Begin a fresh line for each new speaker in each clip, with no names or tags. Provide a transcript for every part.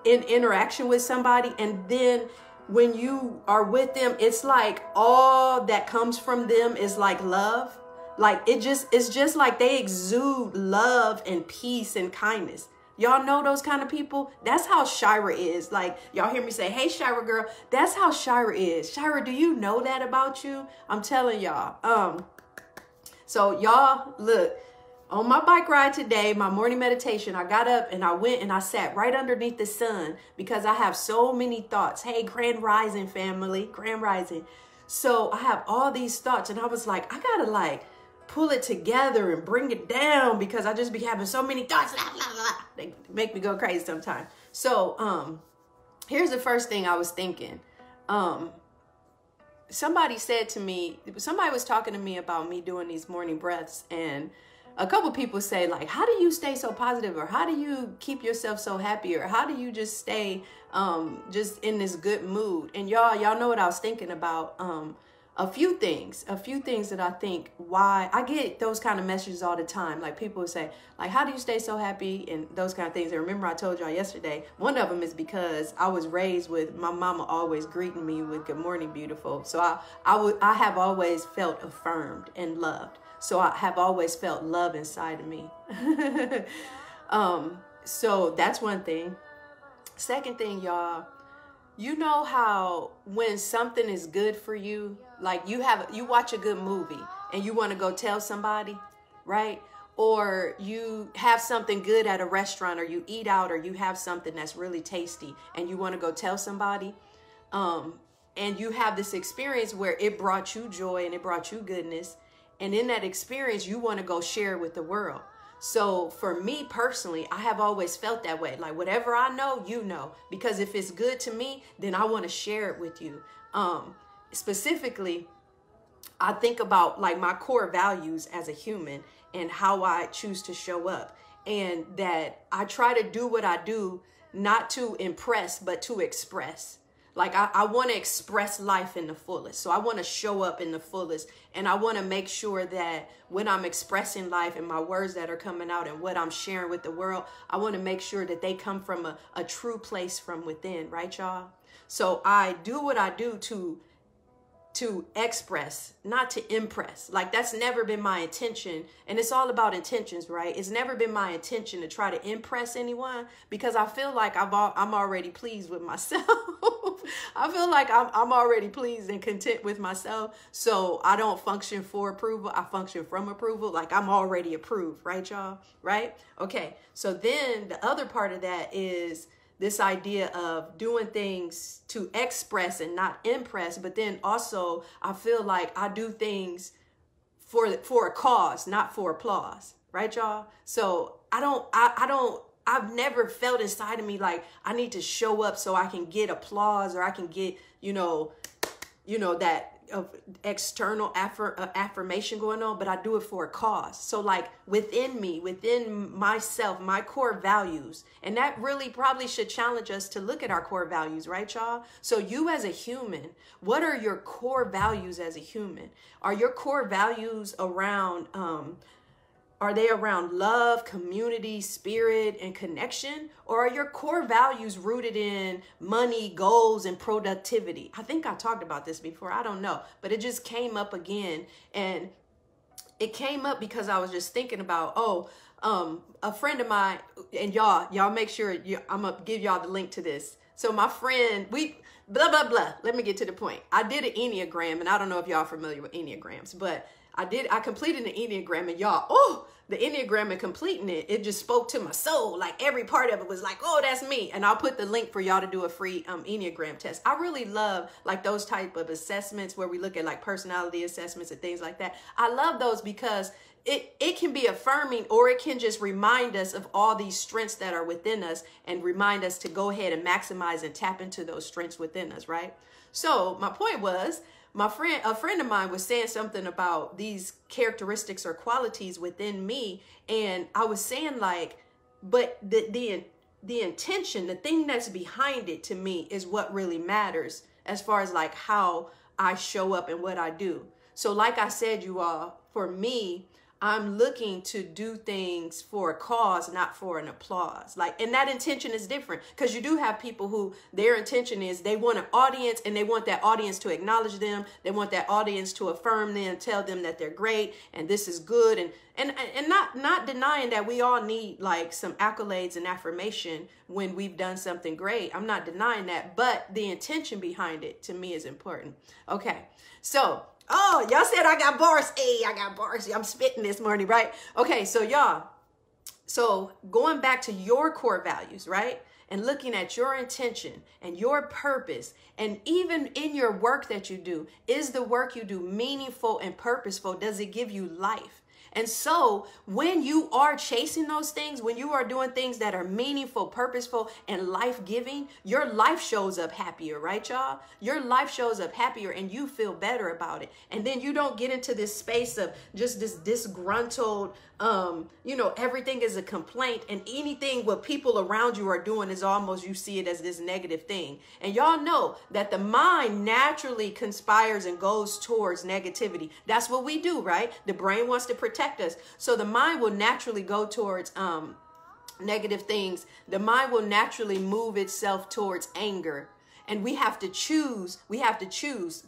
in interaction with somebody, and then when you are with them, it's like all that comes from them is like love. Like it's just like they exude love and peace and kindness. Y'all know those kind of people? That's how Shira is. Like, y'all hear me say, hey, Shira girl, that's how Shira is. Shira, do you know that about you? I'm telling y'all. So y'all, look, on my bike ride today, my morning meditation, I got up and I went and I sat right underneath the sun because I have so many thoughts. Hey, Grand Rising family, Grand Rising. So I have all these thoughts and I was like, I gotta like pull it together and bring it down because I just be having so many thoughts. Blah, blah, blah. They make me go crazy sometimes. So here's the first thing I was thinking. Somebody said to me, somebody was talking to me about me doing these morning breaths, and a couple people say like, how do you stay so positive, or how do you keep yourself so happy, or how do you just stay just in this good mood? And y'all know what I was thinking about. A few things that I think why I get those kind of messages all the time. Like people say, like, how do you stay so happy, and those kind of things. And remember I told y'all yesterday, one of them is because I was raised with my mama always greeting me with good morning, beautiful. So I have always felt affirmed and loved. So I have always felt love inside of me. So that's one thing. Second thing, y'all, you know how when something is good for you, like you watch a good movie and you want to go tell somebody, right? Or you have something good at a restaurant, or you eat out, or you have something that's really tasty and you want to go tell somebody. And you have this experience where it brought you joy and it brought you goodness. And in that experience, you want to go share it with the world. So for me personally, I have always felt that way. Like whatever I know, you know, because if it's good to me, then I want to share it with you. Specifically, I think about like my core values as a human and how I choose to show up, and that I try to do what I do, not to impress, but to express. Like I want to express life in the fullest. So I want to show up in the fullest. And I want to make sure that when I'm expressing life and my words that are coming out and what I'm sharing with the world, I want to make sure that they come from a true place from within. Right, y'all? So I do what I do to express, not to impress. Like that's never been my intention. And it's all about intentions, right? It's never been my intention to try to impress anyone, because I feel like I'm already pleased with myself. I feel like I'm already pleased and content with myself. So I don't function for approval. I function from approval. Like I'm already approved, right, y'all? Right? Okay. So then the other part of that is this idea of doing things to express and not impress. But then also I feel like I do things for a cause, not for applause. Right, y'all? So I've never felt inside of me like I need to show up so I can get applause, or I can get, you know, that external affirmation going on, but I do it for a cause. So like within me, within myself, my core values, and that really probably should challenge us to look at our core values, right, y'all? So you as a human, what are your core values as a human? Are your core values around, are they around love, community, spirit, and connection? Or are your core values rooted in money, goals, and productivity? I think I talked about this before. I don't know. But it just came up again. And it came up because I was just thinking about, a friend of mine, and y'all make sure, I'm going to give y'all the link to this. So my friend, blah, blah, blah. Let me get to the point. I did an Enneagram, and I don't know if y'all are familiar with Enneagrams, but I completed an Enneagram, and y'all, the Enneagram and completing it just spoke to my soul. Like every part of it was like, oh, that's me. And I'll put the link for y'all to do a free Enneagram test. I really love like those type of assessments where we look at like personality assessments and things like that. I love those because it can be affirming, or it can just remind us of all these strengths that are within us and remind us to go ahead and maximize and tap into those strengths within us, right? So my point was, a friend of mine was saying something about these characteristics or qualities within me. And I was saying like, but the intention, the thing that's behind it to me is what really matters as far as like how I show up and what I do. So like I said, you all, for me, I'm looking to do things for a cause, not for an applause. Like, and that intention is different, because you do have people who their intention is they want an audience, and they want that audience to acknowledge them. They want that audience to affirm them, tell them that they're great and this is good. And not denying that we all need like some accolades and affirmation when we've done something great. I'm not denying that, but the intention behind it to me is important. Okay. So, oh, y'all said I got bars. Hey, I got bars. I'm spitting this morning, right? Okay, so y'all, so going back to your core values, right? And looking at your intention and your purpose, and even in your work that you do, is the work you do meaningful and purposeful? Does it give you life? And so when you are chasing those things, when you are doing things that are meaningful, purposeful, and life-giving, your life shows up happier, right, y'all? Your life shows up happier, and you feel better about it. And then you don't get into this space of just this disgruntled, everything is a complaint, and anything what people around you are doing is almost, you see it as this negative thing. And y'all know that the mind naturally conspires and goes towards negativity. That's what we do, right? The brain wants to protect us. So the mind will naturally go towards negative things. The mind will naturally move itself towards anger. And we have to choose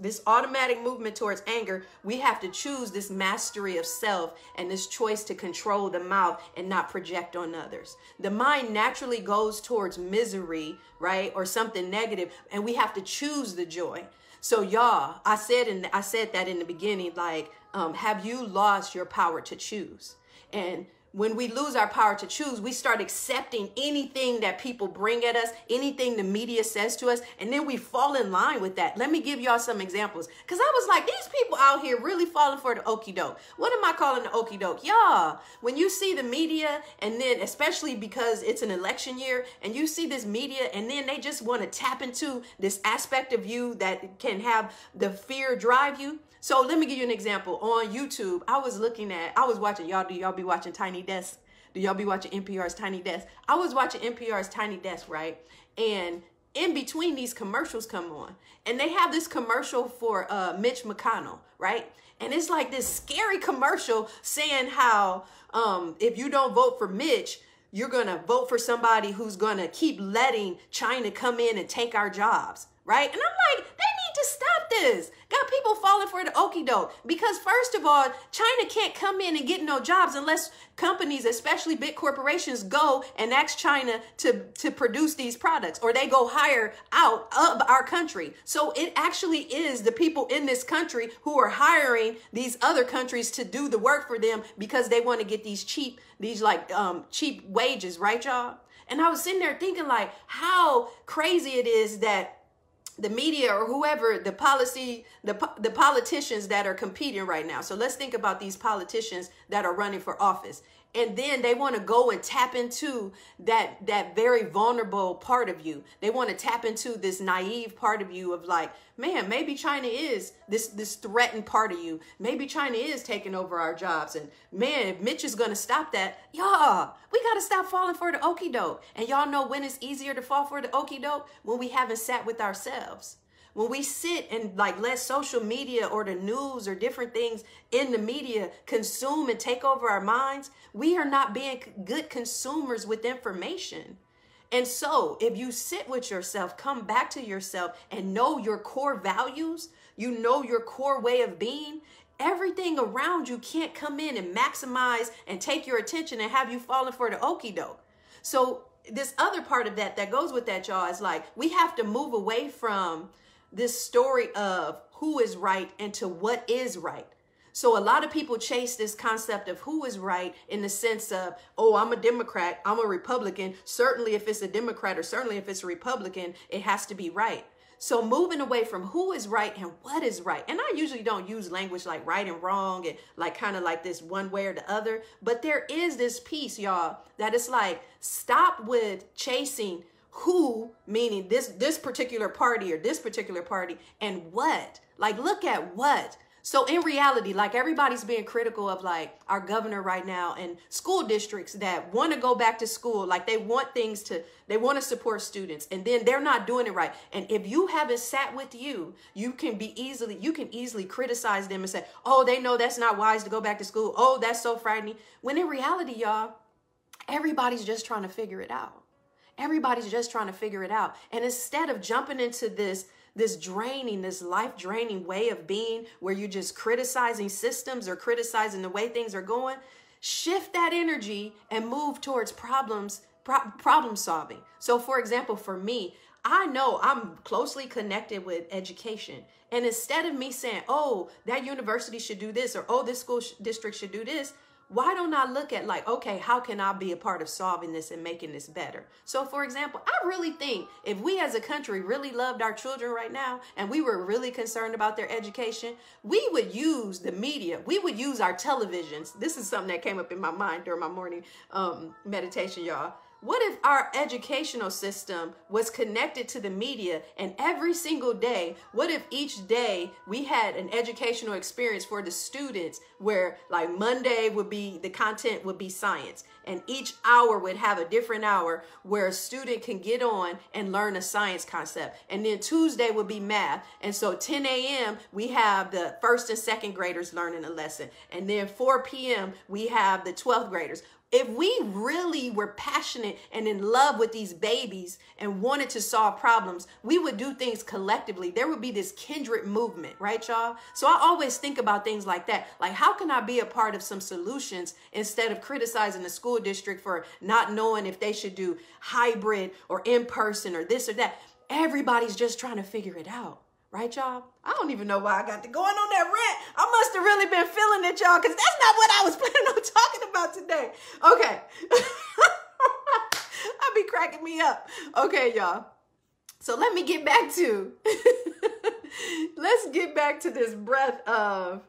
this automatic movement towards anger. We have to choose this mastery of self and this choice to control the mouth and not project on others. The mind naturally goes towards misery, right? Or something negative. And we have to choose the joy. So y'all, I said that in the beginning, like, have you lost your power to choose? And when we lose our power to choose, we start accepting anything that people bring at us, anything the media says to us, and then we fall in line with that. Let me give y'all some examples. Because I was like, these people out here really falling for the okie doke. What am I calling the okie doke? Y'all, when you see the media, and then especially because it's an election year, and you see this media, and then they just want to tap into this aspect of you that can have the fear drive you. So let me give you an example. On YouTube, I was watching, do y'all be watching Tiny Desk? Do y'all be watching NPR's Tiny Desk? I was watching NPR's Tiny Desk, right? And in between these commercials come on, and they have this commercial for Mitch McConnell, right? And it's like this scary commercial saying how if you don't vote for Mitch, you're going to vote for somebody who's going to keep letting China come in and take our jobs, right? And I'm like, they need to stop this. Got people falling for the okie doke, because first of all, China can't come in and get no jobs unless companies, especially big corporations, go and ask China to produce these products, or they go hire out of our country. So it actually is the people in this country who are hiring these other countries to do the work for them, because they want to get these cheap wages, right, y'all? And I was sitting there thinking, like, how crazy it is that the media or whoever, the politicians that are competing right now. So let's think about these politicians that are running for office. And then they want to go and tap into that very vulnerable part of you. They want to tap into this naive part of you of like, man, maybe China is this threatened part of you. Maybe China is taking over our jobs. And man, if Mitch is going to stop that, y'all, we got to stop falling for the okie doke. And y'all know when it's easier to fall for the okie doke? When we haven't sat with ourselves. When we sit and like let social media or the news or different things in the media consume and take over our minds, we are not being good consumers with information. And so if you sit with yourself, come back to yourself and know your core values, you know your core way of being, everything around you can't come in and maximize and take your attention and have you falling for the okie doke. So this other part of that goes with that, y'all, is like we have to move away from this story of who is right and to what is right. So a lot of people chase this concept of who is right in the sense of, oh, I'm a Democrat, I'm a Republican. Certainly if it's a Democrat or certainly if it's a Republican, it has to be right. So moving away from who is right and what is right. And I usually don't use language like right and wrong and like kind of like this one way or the other. But there is this piece, y'all, that it's like stop with chasing who, meaning this particular party or this particular party, and what. Like look at what. So in reality, like everybody's being critical of like our governor right now and school districts that want to go back to school. Like they want they want to support students and then they're not doing it right. And if you haven't sat with you can easily criticize them and say, oh, they know that's not wise to go back to school. Oh, that's so frightening. When in reality, y'all, everybody's just trying to figure it out. Everybody's just trying to figure it out. And instead of jumping into this life draining way of being where you're just criticizing systems or criticizing the way things are going, shift that energy and move towards problem solving. So for example, for me, I know I'm closely connected with education. And instead of me saying, oh, that university should do this, or oh, this school district should do this, why don't I look at like, okay, how can I be a part of solving this and making this better? So for example, I really think if we as a country really loved our children right now and we were really concerned about their education, we would use the media. We would use our televisions. This is something that came up in my mind during my morning meditation, y'all. What if our educational system was connected to the media and every single day, what if each day we had an educational experience for the students where like Monday would be, the content would be science and each hour would have a different hour where a student can get on and learn a science concept. And then Tuesday would be math. And so 10 a.m. we have the first and second graders learning a lesson. And then 4 p.m. we have the 12th graders. If we really were passionate and in love with these babies and wanted to solve problems, we would do things collectively. There would be this kindred movement, right, y'all? So I always think about things like that. Like, how can I be a part of some solutions instead of criticizing the school district for not knowing if they should do hybrid or in person or this or that? Everybody's just trying to figure it out. Right, y'all? I don't even know why I got to going on that rant. I must have really been feeling it, y'all, because that's not what I was planning on talking about today. Okay. I be cracking me up. Okay, y'all. So let me get back to, let's get back to this breath of,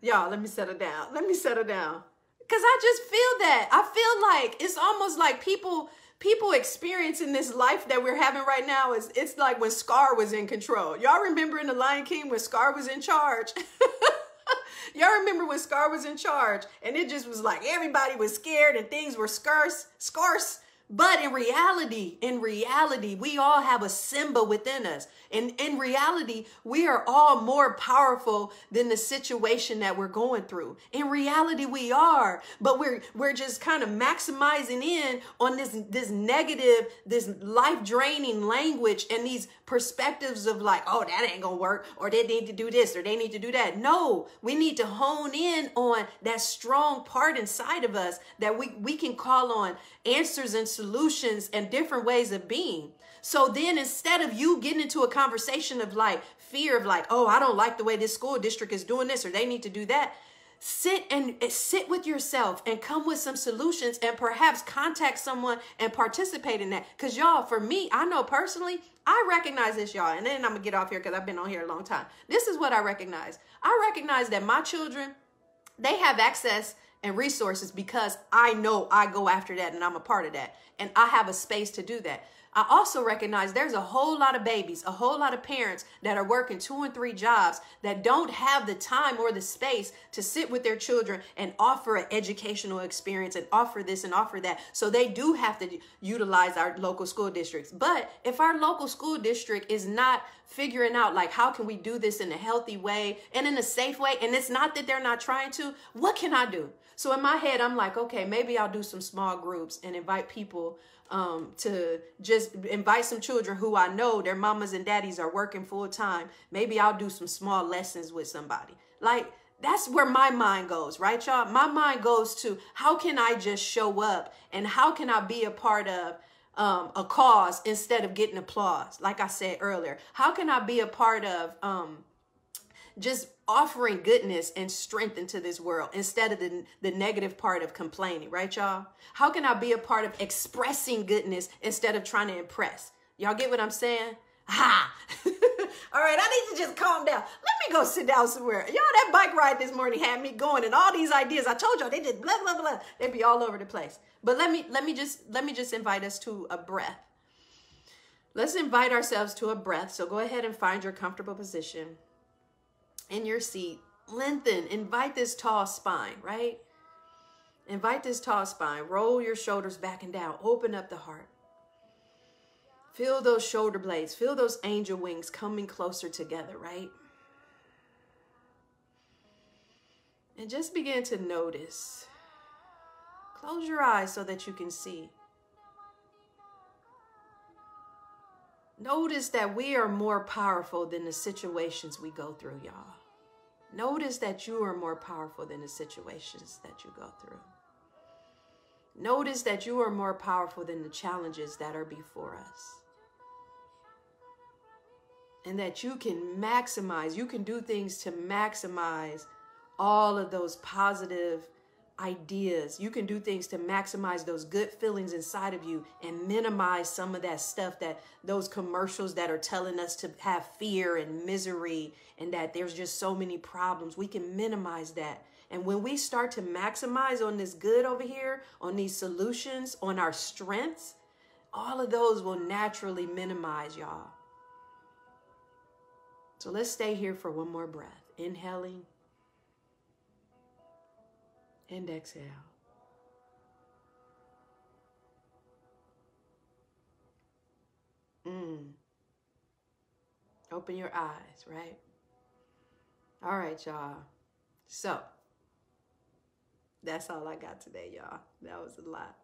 y'all, let me settle down. Let me settle down. Because I just feel that. I feel like it's almost like people experiencing this life that we're having right now it's like when Scar was in control. Y'all remember in The Lion King when Scar was in charge? Y'all remember when Scar was in charge and it just was like everybody was scared and things were scarce. But in reality, we all have a Simba within us. And in reality, we are all more powerful than the situation that we're going through. In reality, we are, but we're just kind of maximizing in on this negative, this life-draining language and these perspectives of like, oh, that ain't gonna work, or they need to do this, or they need to do that. No, we need to hone in on that strong part inside of us that we can call on answers and solutions and different ways of being. So then instead of you getting into a conversation of like fear of like, oh, I don't like the way this school district is doing this or they need to do that, sit with yourself and come with some solutions and perhaps contact someone and participate in that. Because y'all, for me, I know personally, I recognize this, y'all, and then I'm gonna get off here because I've been on here a long time. This is what I recognize. I recognize that my children, they have access and resources because I know I go after that and I'm a part of that. And I have a space to do that. I also recognize there's a whole lot of babies, a whole lot of parents that are working 2 and 3 jobs that don't have the time or the space to sit with their children and offer an educational experience and offer this and offer that. So they do have to utilize our local school districts. But if our local school district is not figuring out like, how can we do this in a healthy way and in a safe way? And it's not that they're not trying to, what can I do? So in my head, I'm like, okay, maybe I'll do some small groups and invite people to just invite some children who I know their mamas and daddies are working full time. Maybe I'll do some small lessons with somebody. Like, that's where my mind goes, right, y'all? My mind goes to how can I just show up and how can I be a part of a cause instead of getting applause? Like I said earlier, how can I be a part of just offering goodness and strength into this world instead of the negative part of complaining, right, y'all? How can I be a part of expressing goodness instead of trying to impress? Y'all get what I'm saying? Ha! All right, I need to just calm down. Let me go sit down somewhere. Y'all, that bike ride this morning had me going, and all these ideas, I told y'all, they just blah, blah, blah. They'd be all over the place. But let me just invite us to a breath. Let's invite ourselves to a breath. So go ahead and find your comfortable position. in your seat. Lengthen. Invite this tall spine, right? Invite this tall spine. Roll your shoulders back and down. Open up the heart. Feel those shoulder blades. Feel those angel wings coming closer together, right? And just begin to notice. Close your eyes so that you can see. Notice that we are more powerful than the situations we go through, y'all. Notice that you are more powerful than the situations that you go through. Notice that you are more powerful than the challenges that are before us. And that you can maximize, you can do things to maximize all of those positive ideas. You can do things to maximize those good feelings inside of you and minimize some of that stuff, that those commercials that are telling us to have fear and misery and that there's just so many problems. We can minimize that. And when we start to maximize on this good over here, on these solutions, on our strengths, all of those will naturally minimize, y'all. So let's stay here for one more breath. Inhaling and exhale. Open your eyes, right? All right, y'all. So that's all I got today, y'all. That was a lot.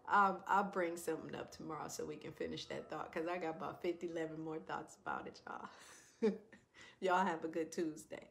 I'll bring something up tomorrow so we can finish that thought, because I got about 11 more thoughts about it, y'all. Y'all have a good Tuesday.